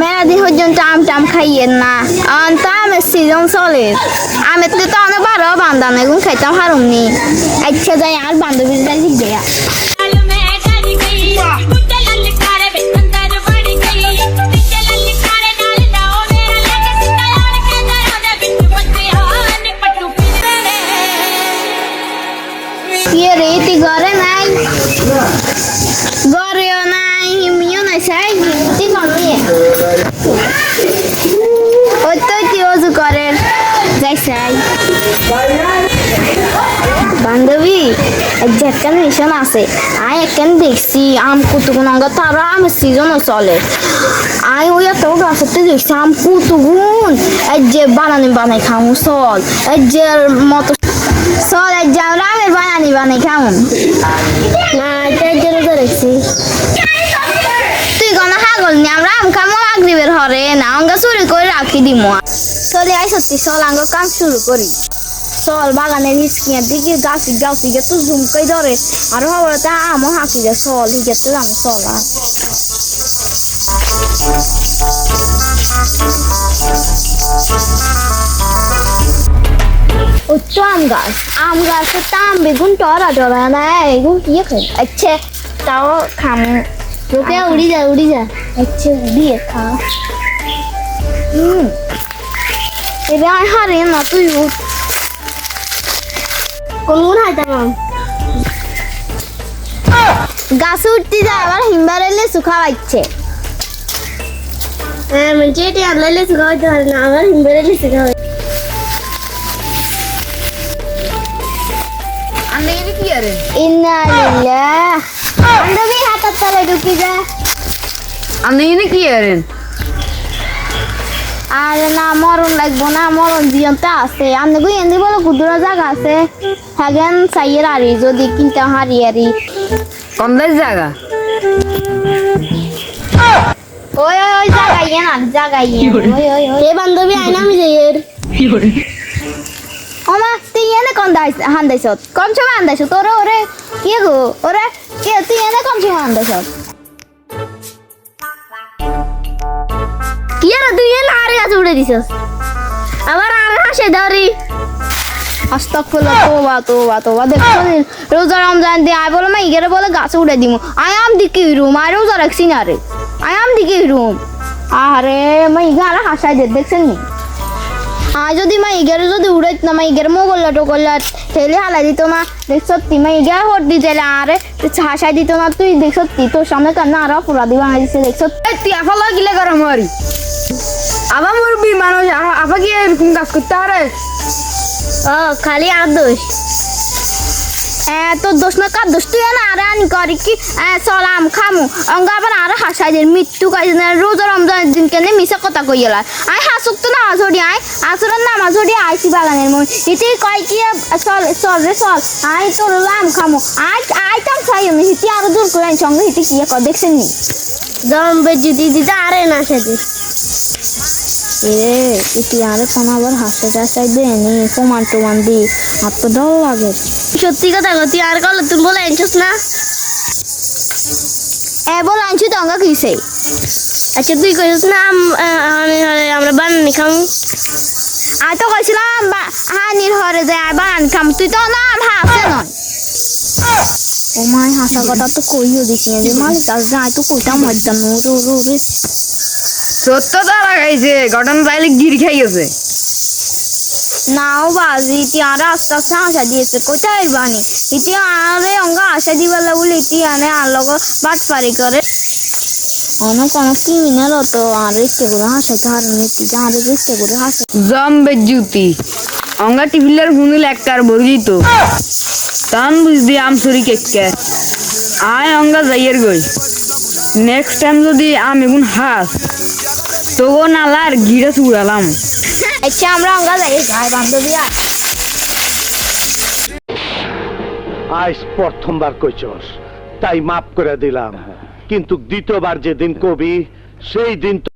মেলা দিন পর্যন্ত আম টাম খাইয়েন না তো আমের সিজন চলে আমের তো অনেক বারো বান্ধব এগুলো খাইতাম হারুমনি আচ্ছা যাই আর বান্ধবীর যাই দেয়া ইয়ে রে তুই ঘরে নাই ঘরেও নাই হিমিও নাই সাই তুই কমিয়ে ওই তো তুই অজু করেন যাই সাই বান্ধবী একটা মিশন আছে আমি একখান দেখছি আম কুতুগুন অঙ্গ তারা আমের সিজনও চলে আমি ওই একটা গাছতে দেখছি আম কুতুগুন এই যে বানাই খামু চল এই যে মতো চল এই যে আমরা আমের বানাই খামু না এটার জন্য তো দেখছি তুই কোনো হাগল নি আমরা আম খামো আগ্রিবের হরে না অঙ্গ চুরি করে রাখি দিমু চলে আই সত্যি চল আঙ্গ কাম শুরু করি চল বাগানের নিচকিয়া দিকে গাছি গে তো ঝুমকাই ধরে আর হবরতে আমও হাঁকি যায় চল হিগে তো যাম চল উচ্চ আম গাছে তো আম বেগুন টরা না এগুন কি খাই আচ্ছা তাও খামু তোকে উড়ি যা আচ্ছা উড়িয়ে খা এবার হারে না তুই কোন হাইতাম গাছে উঠতে যায় আবার হিমবার এলে শুকা পাচ্ছে হ্যাঁ মানে এটি আনলে শুকা হইতে পারে না আবার হিমবার এলে শুকা হয় আমি কি আরে ইন্না লিল্লাহ বান্ধবী হাতের তলে ঢুকি যা আমি কি আরে আর না মরণ লাগবো না মরণ জিয়ন্ত আছে আমি গুই এনে বলে কুদুরা জায়গা আছে হাগেন সাইয়ের আরি যদি কিনতে হারি কোন জায়গা ওই এ বান্ধবী আইনা আমি যাইয়ের ওমা তুই এনে কোন হান্দাইছ কোন সময় হান্দাইছ তোর ওরে কি গো ওরে কে তুই এনে কোন সময় হান্দাইছ কি রে তুই এনে আরে গাছ উড়ে দিছস আবার আর হাসে ধরি আস্তাগফিরুল্লাহ তোবা দেখো রোজা রমজান দিয়ে আই বলে মাইগেরে বলে গাছ উড়ে দিমু আই আম দিকে রুম আর রোজা রাখছি না রে আই আম দিকে রুম আরে মাইগা আর হাসাই দে দেখছেন নি আজ যদি মাইগেরে যদি উড়াইত না মাইগের মোগল্লা টোগল্লা ঠেলে হালাই দিত না দেখ সত্যি মাইগা হট দিতে আরে হাসাই দিত না তুই দেখ সত্যি তোর সামনে কান্না আর অপরাধী বানাই দিচ্ছে দেখ সত্যি তুই আফা লাগিলে কর আমারি আবার মুরবি মানুষ আফা কি এরকম কাজ করতে পারে ও খালি আর দোষ তোর দোষ না কার দোষ তুই না আরে আনি করি কি চল আম খামু অঙ্গ আবার আর হাসাই দে মৃত্যু কাজ রোজা রমজানের দিন কেন মিশা কথা কইলা আই হাসুক তো না ঝড়ি আই আসরের নামাজ ঝড়ি আইসি বাগানের মন ইতি কয় কি চল আই তোর আম খামু আইতাম খাই আমি হিতি আরো দূর করে সঙ্গে হিতি কি কর দেখছেন নি জম্বে জিদি দিতে আরে না সেদি ইতি আরে কোন আবার হাসাই দে নি প্রমাণ দি হাত ডর লাগে সত্যি কথা তুই আর কল তুই বলে আনছিস না বল আনছি তো অঙ্গা কিসে আচ্ছা তুই কইছিস না আমরা বানানি খাম আর তো কইছিলাম হানির হরে যায় আর বানানি খাম তুই তো না হাসে নয় ও মাই হাসা কথা তো কইও দিস না যে মালিক আজ যাই তো কইতাম হইতাম রে সত্য তো লাগাইছে ঘটনা তাইলে গির খাই গেছে নাও বাজি ইতি আর আস্তে আস্তে হাসা দিয়েছে কোথায় বানি ইতি আরে অঙ্গ আশা দিবেলা বলে ইতি আনে আর লগ বাট পারি করে অনেক কিমিনার তো আর ইচ্ছে করে হাসাইতে হারেন ইতি আর ইচ্ছে করে হাসে জম্বে জুতি অঙ্গা টিফিলের হুনিল একটার বর্গি তো তান বুঝদি আম চুরি কেকে আয় অঙ্গা যাইয়ের গই নেক্সট টাইম যদি আম এগুন হাস তোগো নালার গিরা চুড়ালাম আচ্ছা আমরা অঙ্গা যাই বান্ধবী আজ প্রথমবার কইছস তাই মাফ করে দিলাম কিন্তু দ্বিতীয়বার যেদিন কবি সেই দিন